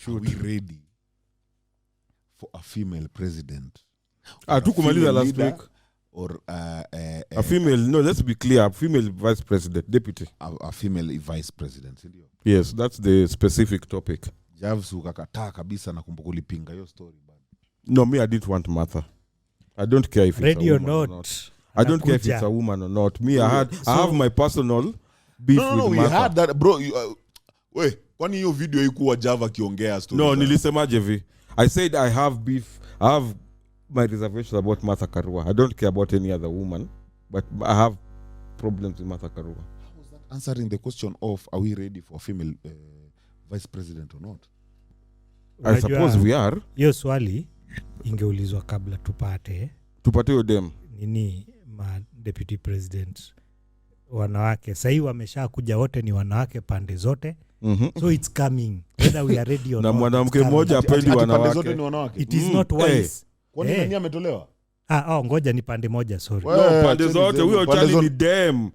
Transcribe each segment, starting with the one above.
shoot. Are we ready for a female president? Tukumaliza last week. Or a female, no, let's be clear, a female vice president, deputy. A female vice president, ndio. Yes, that's the specific topic. Javs ukakataa kabisa na kumbuka ulipinga hiyo story bado. No, me I didn't want Martha. I don't care if ready it's a woman or not. I don't care if it's a woman or not. Me, I have my personal beef with Martha. We had that, bro. Kwani hiyo video ikuwa Java kiongea story? No, nilisemaje vi. I said I have beef. I have my reservations about Martha Karua. I don't care about any other woman, but I have problems with Martha Karua. How was that answering the question of are we ready for a female vice president or not? I suppose we are. Hiyo swali ingeulizwa kabla tupate hiyo dem nini ma deputy president wanawake. Sasa wamesha kuja wote ni wanawake pande zote. So it's coming whether we are ready or not. Na mwanamke mmoja apendi wanawake. Zote ni wanawake. It is not wise. Kwani nani ametolewa? Ngoja ni pande moja, sorry. No, pande zote huyo chali ni dem.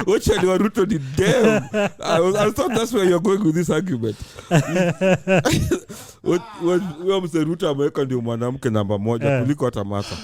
Which are you Ruto the dem? I thought that's where you're going with this argument. Wewe mse Ruto ameweka ndio mwanamke namba moja kuliko hata Martha.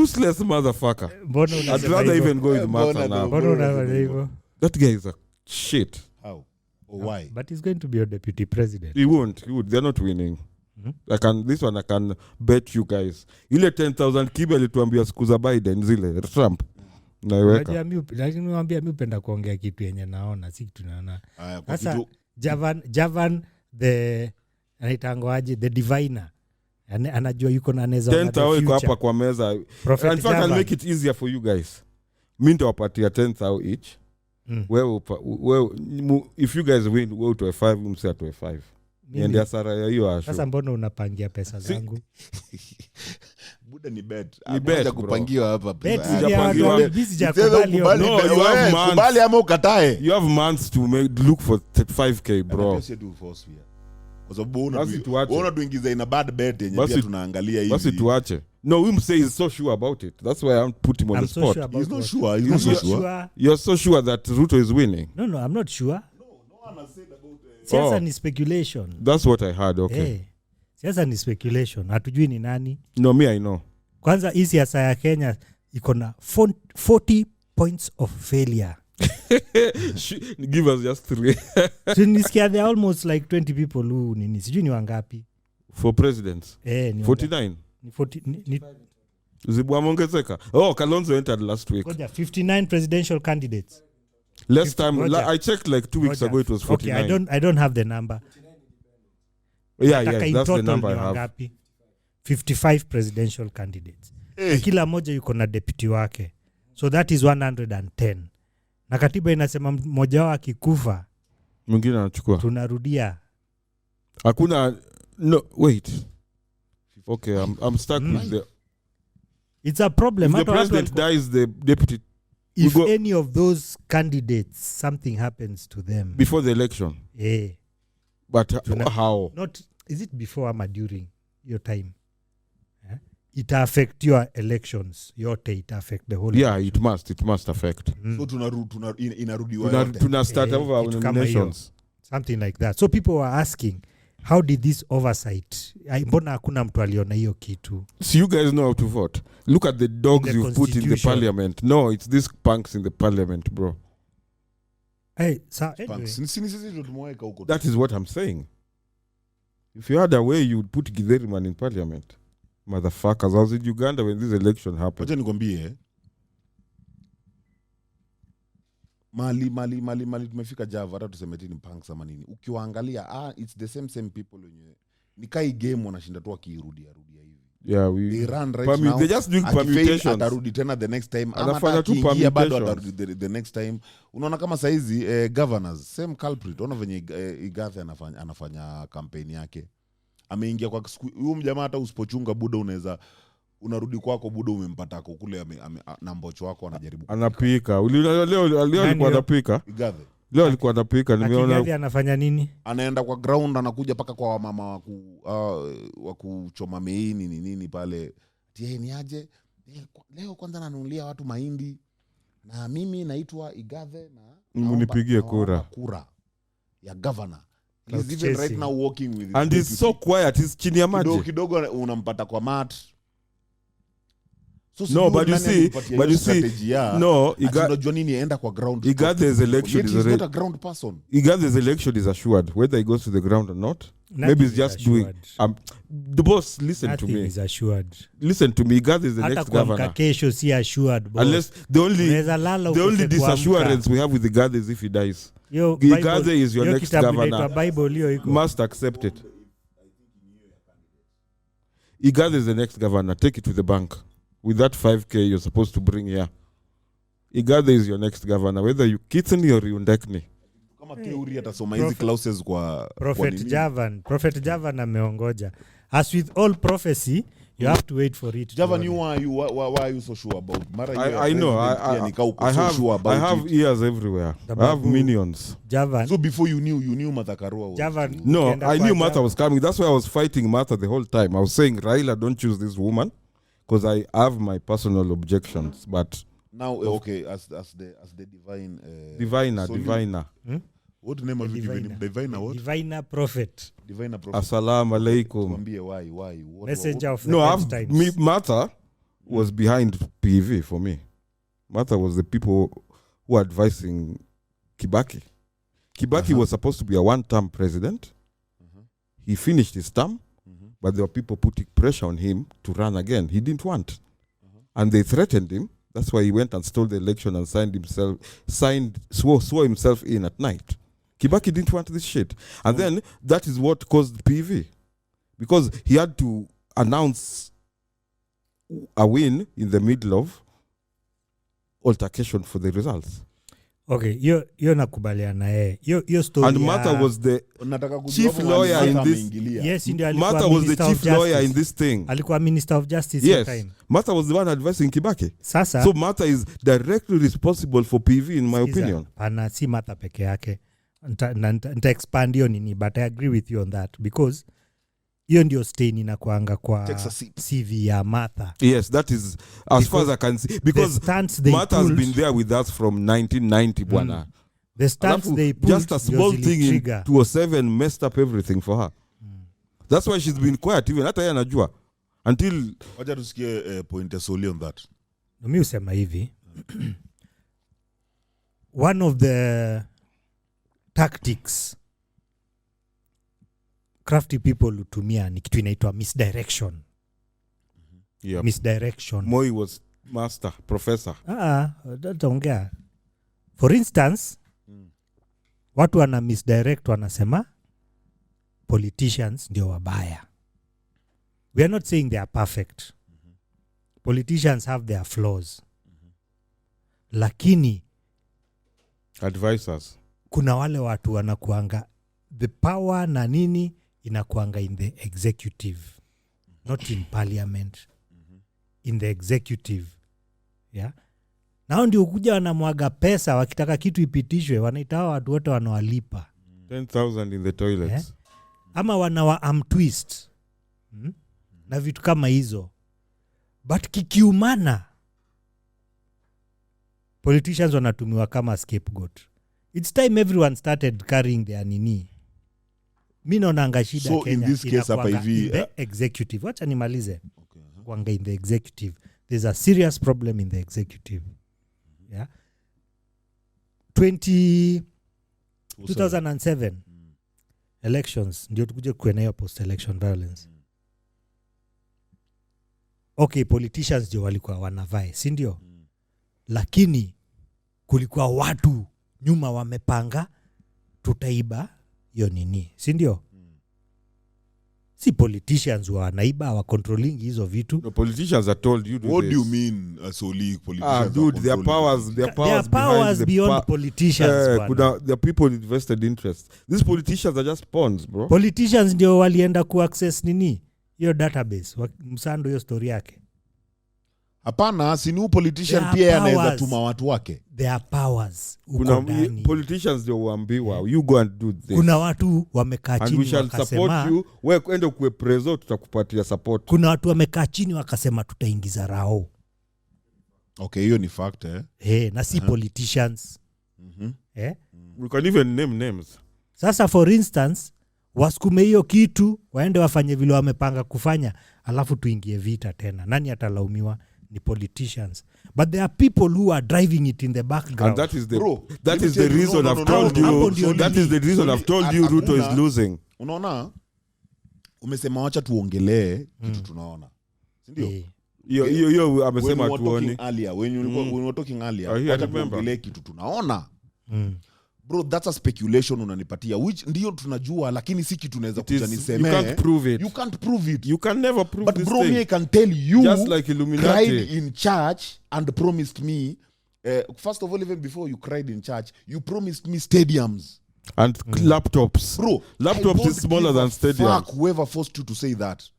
Useless motherfucker. I'd rather even go with Martha now. That guy is a shit. How? Or why? But he's going to be a deputy president. He won't. They're not winning. This one I can bet you guys. Ile 10,000 kibe alituambia siku za Biden zile Trump. Naiweka. Lakini niwaambia mimi upenda kuongea kitu yenye naona si kitu naona. Sasa Javan the anaitangwaje the diviner. Anajua yuko na anaweza 10,000 iko hapa kwa meza. In fact I'll make it easier for you guys. Mimi nitawapatia 10,000 each. Wewe if you guys win wewe utoe 5 mse atoe 5. Ndio sara ya hiyo asho. Sasa mbona unapangia pesa zangu? Buda ni bet. Haja kupangiwa hapa pesa. No, you have months. Kubali ama ukatae. You have months to look for 5k bro. Kwa sababu una tuingiza in a bad bet yenye pia tunaangalia hivi. Basi tuache. No, him say he's so sure about it. That's why I'm putting him on the spot. He's not sure. He's not so sure. You're so sure that Ruto is winning? No, I'm not sure. No one has said about siasa ni speculation. That's what I heard, okay. Siasa ni speculation. Hatujui ni nani. No, me I know. Kwanza hii siasa ya Kenya iko na 40 points of failure. Give us just 3. So nisikia there are almost like 20 people who nini. Sijui ni wangapi. For presidents? Ni 49. Ni 40 Zibu amongezeka. Kalonzo entered last week. 59 presidential candidates. Last time I checked like 2 weeks ago it was 49. Okay, I don't have the number. Yeah, that's the number I have. 55 presidential candidates. Kila moja yuko na deputy wake. So that is 110. Na katiba inasema mmoja wao akikufa mwingine anachukua. Tunarudia. Hakuna wait. Okay, I'm stuck with the. It's a problem. If the president dies, the deputy. If any of those candidates, something happens to them before the election. But how? Not is it before or during your time? It affect your elections. It affect the whole. Yeah, election. It must affect. So inarudiwa. Tuna start over nominations. Something like that. So people were asking, how did this oversight? Mbona hakuna mtu aliona hiyo kitu? So you guys know how to vote. Look at the dogs you put in the parliament. No, it's these punks in the parliament, bro. Anyway. That is what I'm saying. If you had a way, you would put Githeriman in parliament. Motherfuckers. I was in Uganda when this election happened. Wacha nikwambie. Mali tumefika Java hata tuseme ni punks ama nini. Ukiwaangalia it's the same people wenyewe. Ni kai game wanashinda tu akirudia hivi. Yeah, they run right now. They just doing permutations. Atarudi tena the next time. Anafanya tu permutations. Bado atarudi the next time. Unaona kama saizi governors same culprit. Unaona venye Igathe anafanya campaign yake. Ameingia kwa huyo mjamaa hata usipochunga buda unarudi kwako buda umempatako kule na mbocho wako anajaribu. Anapika. Leo alikuwa anapika. Igathe. Leo alikuwa anapika nimeona. Igathe anafanya nini? Anaenda kwa ground anakuja paka kwa mama wa kuchoma meini nini pale. Ni aje? Leo kwanza nanunulia watu mahindi na mimi naitwa Igathe na mnipigie kura. ya governor. He's even right now working with and he's so quiet, he's chini ya maji kidogo unampata kwa mat. So no, but you see, no, unajua nini enda kwa ground. Igathe's election is not a ground person. Igathe's election is assured whether he goes to the ground or not. Nothing maybe he's just doing the boss. Listen Nothing to me. Is assured. Listen to me. Igath is the next governor. Kesho si assured, boss. Unless the only disassurance we have with Igath is if he dies. Igath is your next governor. Must accept it. Igath is the next governor. Take it to the bank. With that 5K you're supposed to bring here. Igath is your next governor, whether you Kithney or Undekni. Kama theory atasoma hizi clauses kwa Prophet Javan ameongoja. As with all prophecy, you have to wait for it. Javan, why are you so sure about? I know. I have ears everywhere. I have minions. Javan. So before you knew Martha Karua. Javan. No, I knew Martha was coming. That's why I was fighting Martha the whole time. I was saying, Raila, don't choose this woman, because I have my personal objections. But now, okay, as the diviner. What name have you given him? Diviner what? Diviner prophet. Assalamu alaikum. Why? Messenger of the end times. Martha was behind PV for me. Martha was the people who were advising Kibaki. Kibaki was supposed to be a one-term president. He finished his term, but there were people putting pressure on him to run again. He didn't want. And they threatened him. That's why he went and stole the election and swore himself in at night. Kibaki didn't want this shit. And then that is what caused PV. Because he had to announce a win in the middle of altercation for the results. Okay, yo nakubaliana yo story. And Martha was the chief lawyer in this. Yes, Martha was the chief lawyer in this thing. Alikuwa Minister of Justice yes. time. Martha was the one advising Kibaki. Sasa, so Martha is directly responsible for PV in my opinion. Pana si Martha peke yake. Nita expand hiyo nini, but I agree with you on that because hiyo ndio stain inakuanga kwa CV ya Martha. Yes, that is as far as I can see. Because Martha has been there with us from 1990, bwana. The stance they pulled, just a small thing in 2007 messed up everything for her. That's why she's been quiet even hata yeye anajua until wacha tusikie point solely on that. Mimi usema hivi. One of the tactics crafty people hutumia ni kitu inaitwa misdirection. Yep. Misdirection. Moi was master, professor. Ongea. For instance, watu wana misdirect wanasema politicians ndio wabaya. We are not saying they are perfect. Politicians have their flaws. Lakini advisors, kuna wale watu wanakuanga the power na nini inakuanga in the executive, not in parliament. In the executive. Yeah. Nao ndio kuja wanamwaga pesa wakitaka kitu ipitishwe, wanaita watu wote wanawalipa 10,000 in the toilets. Yeah. Ama wanawa twist. Na vitu kama hizo. But kikiumana politicians wanatumiwa kama scapegoat. It's time everyone started carrying their nini. Mimi naona shida so Kenya. So in this case hapa hivi the executive. Wacha nimalize. Okay. In the executive. There's a serious problem in the executive. Yeah. 2007 elections ndio tukuje kuenea post election violence. Okay, politicians ndio walikuwa wanavae, si ndio? Lakini kulikuwa watu nyuma wamepanga tutaiba hiyo nini, si ndio? Si politicians wanaiba wa controlling hizo vitu. No, politicians are told you do what this. Do you mean solely politicians? Dude, their powers beyond politicians. The people invested interest. These politicians are just pawns, bro. Politicians ndio walienda ku access nini hiyo database. Msando hiyo story yake. Hapana, si ni politician pia anaweza tuma watu wake. There are powers. Kuna politicians ndio huambiwa you go and do this. Kuna watu wamekaa chini wakasema and we shall support you. Wewe kwenda kuwe preso tutakupatia support. Kuna watu wamekaa chini wakasema tutaingiza rao. Okay, hiyo ni fact na si politicians. We can even name names. Sasa for instance wasukume hiyo kitu waende wafanye vile wamepanga kufanya, alafu tuingie vita tena. Nani atalaumiwa? Ni politicians. But there are people who are driving it in the background. And that is the reason I've told you. That is the reason I've told you Ruto is losing. Unaona? Umesema wacha tuongelee kitu tunaona. Sindio? Yo amesema tuone. When we were talking earlier, wacha tuongelee kitu tunaona. Bro, that's a speculation unanipatia, which ndio tunajua, lakini si kitu tunaweza kuja niseme. You can't prove it. You can't prove it. You can never prove but this bro, thing. Me I can tell you, just like Illuminati cried in church and promised me, first of all, even before you cried in church, you promised me stadiums. And laptops. Bro, laptops is smaller than stadiums. Fuck whoever forced you to say that.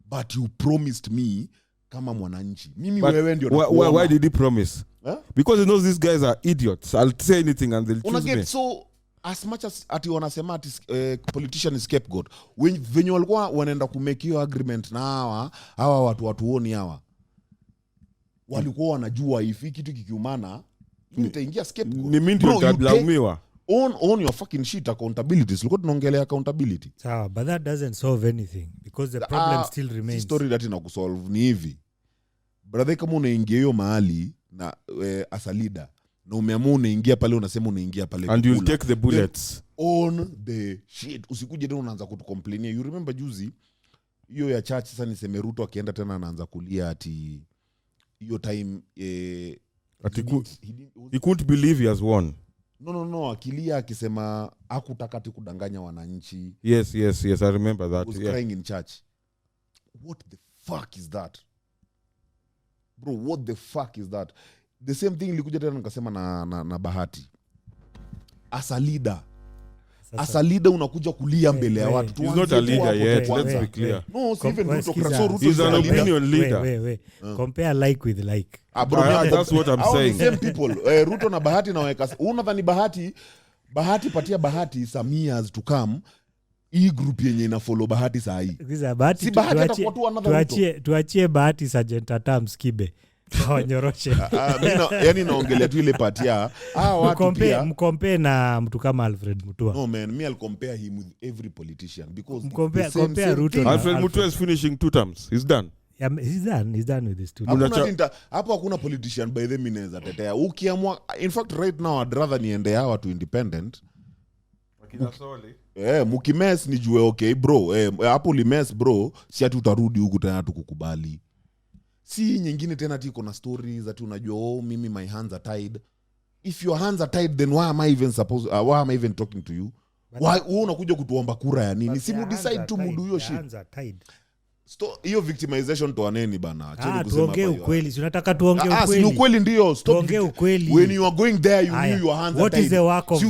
But you promised me kama mwananchi. Mimi wewe ndio nakuona. Why did he promise? Huh? Because he knows these guys are idiots. I'll say anything and they'll choose me. So as much as ati wanasema ati politician is scapegoat, when walikuwa wanaenda kumake hiyo agreement na hawa watu watuoni hawa, walikuwa wanajua if kitu kikiumana nitaingia scapegoat. Ni mimi ndio nitalaumiwa. On your fucking shit accountability. Look at nongelea accountability. Sawa, but that doesn't solve anything because the problem still remains. Story that inakusolve ni hivi. Brother, kama unaingia hiyo mahali na as a leader na umeamua unaingia pale, unasema unaingia pale and you'll take the bullets on the shit. Usikuje tena unaanza kutucomplainia. You remember juzi hiyo ya church, sasa niseme Ruto akienda tena anaanza kulia ati hiyo time he couldn't believe he has won. No, akilia akisema hakutaka ati kudanganya wananchi. Yes, I remember that. He was crying in church. What the fuck is that? Bro, what the fuck is that? The same thing ilikuja tena nikasema na Bahati. As a leader unakuja kulia mbele ya watu. He's not a leader yet, let's be clear. No, even Ruto is an opinion leader. Wait. Compare like with like. That's what I'm saying. Same people. Ruto na Bahati naweka. Unadhani Bahati patia Bahati some years to come. Hii group yenye ina follow Bahati saa hii. Si Bahati atakuwa tu another. Tuachie Bahati Sergeant Atam Skibe. Wanyoroshe. Yani naongelea tu ile patia. Watu pia mkompare na mtu kama Alfred Mutua. No man, me I'll compare him with every politician because compare Ruto. Alfred Mutua is finishing 2 terms. He's done. Yeah, he's done with this 2 terms. Hapo hakuna politician by the mineza tetea. Ukiamua, in fact right now I'd rather niende hawa to independent. Akina Soli. Mukimes nijue okay bro. Hapo limes bro, si ati utarudi huku tena tukukubali. Si nyingine tena tiko na stories ati unajua mimi my hands are tied. If your hands are tied, then why am I even talking to you? Why unakuja kutuomba kura ya nini? Si mu decide tu mudu hiyo shit. Hiyo victimization toaneni bana. Acheni kusema tuongee ukweli. Tunataka tuongee ukweli. Si ukweli ndio. Stop. Tuongee ukweli. When you are going there, you knew your hands are tied. What is the work of you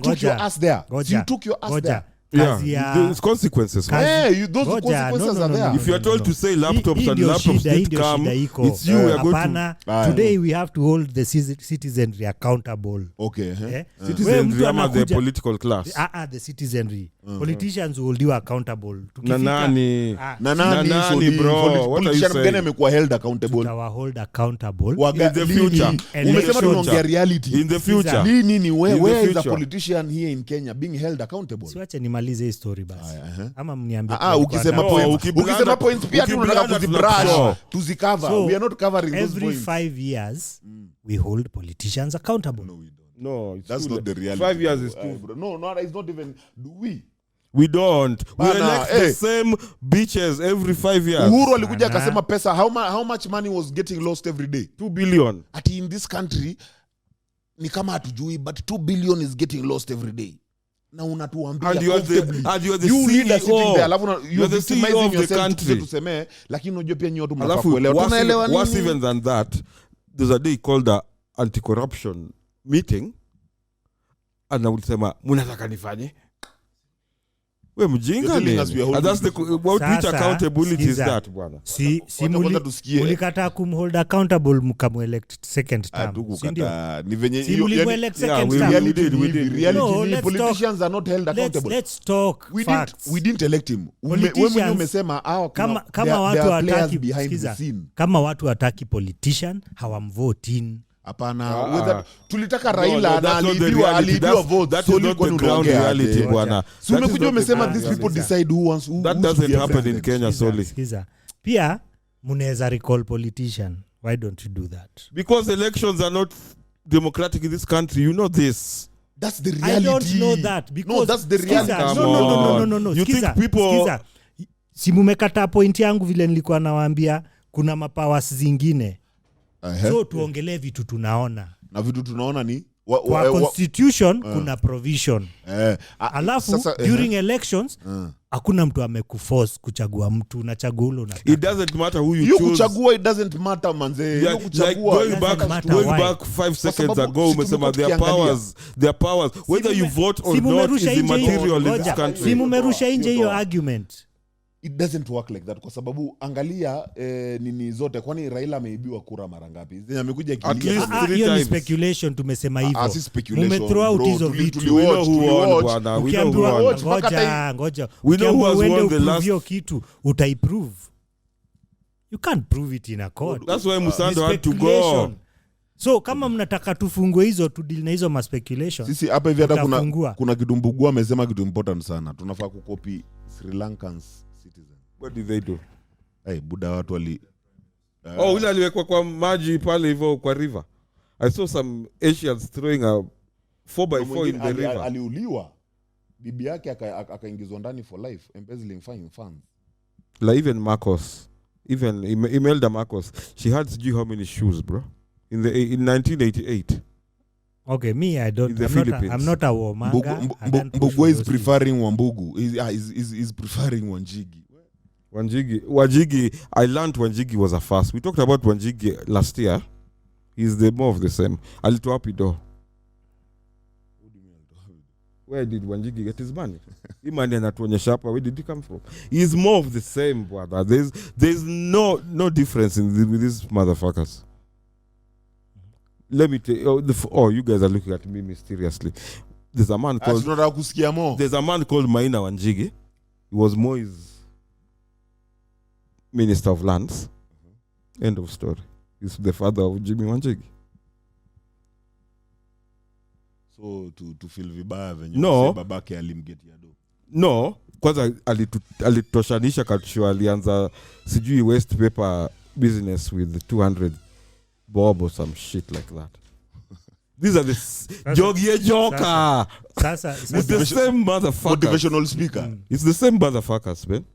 took your ass there. You took your ass there. Yeah, there's consequences. Those consequences are there. If you are told to say laptops and laptops did come, it's you we are going to. Today we have to hold the citizenry accountable. Okay. Citizenry ama the political class. The citizenry. Politicians will hold you accountable. Nani bro? What are you saying? Amekuwa held accountable. Our hold accountable in the future. Umesema tunaongea reality. In the future. Nini where is a politician here in Kenya being held accountable? Siwache nimalize hii story basi. Ama mniambie. Ukisema points pia tunataka kuzibrush tuzikava. We are not covering those points. Every 5 years we hold politicians accountable. No, we don't. No, that's not the reality. 5 years is too. No, it's not even. Do we? We don't. We elect the same bitches every 5 years. Uhuru alikuja akasema pesa, how much money was getting lost every day? 2 billion. Ati in this country ni kama hatujui, but 2 billion is getting lost every day. Na unatuambia and you are the CEO. You are the CEO of the country. Tuseme, lakini unajua pia nyinyi watu mnafaa kuelewa. Tunaelewa nini? Worse even than that, there's a day called the anti-corruption meeting. And I would say, mnataka nifanye? We mjinga ni. And that's which accountability is that, bwana? Si mulikataa kumhold accountable mkamuelect second term. Ni venye hiyo elect second term. We did. Politicians are not held accountable. Let's talk facts. We didn't elect him. Wewe umesema kama watu hataki behind the scene. Kama watu hataki politician hawamvote in. Hapana, tulitaka Raila na aliibiwa vote. That is not the ground reality bwana. So umekuja umesema these people decide who wants who. That doesn't happen in Kenya solely. Pia munaweza recall politician. Why don't you do that? Because elections are not democratic in this country. You know this. That's the reality. I don't know that because that's the reality. No. You think people si mumekata point yangu vile nilikuwa nawaambia kuna mapowers zingine. So tuongelee vitu tunaona. Na vitu tunaona ni kwa constitution kuna provision. Alafu sasa, during elections hakuna mtu amekuforce kuchagua mtu, unachagua ule unataka. It doesn't matter who you choose. Kuchagua it doesn't matter manze. Yeah, kuchagua like going back 5 seconds ago umesema their powers whether you vote or not is immaterial in this country. Si mumerusha nje hiyo argument. It doesn't work like that kwa sababu angalia nini zote, kwani Raila ameibiwa kura mara ngapi? Amekuja kilia. Hiyo ni speculation, tumesema hivyo. Mume-throw out hizo vitu. We know who won bwana. We know who won. Ngoja. We know who has won the last. Hiyo kitu utaiprove. You can't prove it in a court. That's why Musando had to go. So kama mnataka tufungue hizo tu deal na hizo ma speculation. Sisi hapa hivi hata kuna kitu Mbugua amesema kitu important sana. Tunafaa kukopi Sri Lankans citizen. What did they do? Buda watu wali ule aliwekwa kwa maji pale hivyo kwa river. I saw some Asians throwing a 4x4 in the river. Aliuliwa. Bibi yake akaingizwa ndani for life, embezzling funds. Like even Marcos, even Imelda Marcos, she had sijui how many shoes, bro. In 1988. Okay, me I'm not a warmonger. Mbugu is preferring Wambugu. He's preferring Wanjigi. Wanjigi, I learned Wanjigi was a first. We talked about Wanjigi last year. He's the more of the same. Alitoa pido. Where did Wanjigi get his money? Imani anatuonyesha hapa, where did he come from? He's more of the same, brother. There's no difference with these motherfuckers. Let me tell you, you guys are looking at me mysteriously. There's a man called Maina Wanjigi. He was Moi's Minister of Lands. End of story. He's the father of Jimmy Wanjigi. So to feel vibaya venye babake alimgetia do. No, kwanza alitoshanisha katusho alianza sijui waste paper business with 200 bob or some shit like that. These are the joker. It's the same motherfuckers. Motivational speaker. It's the same motherfuckers, man.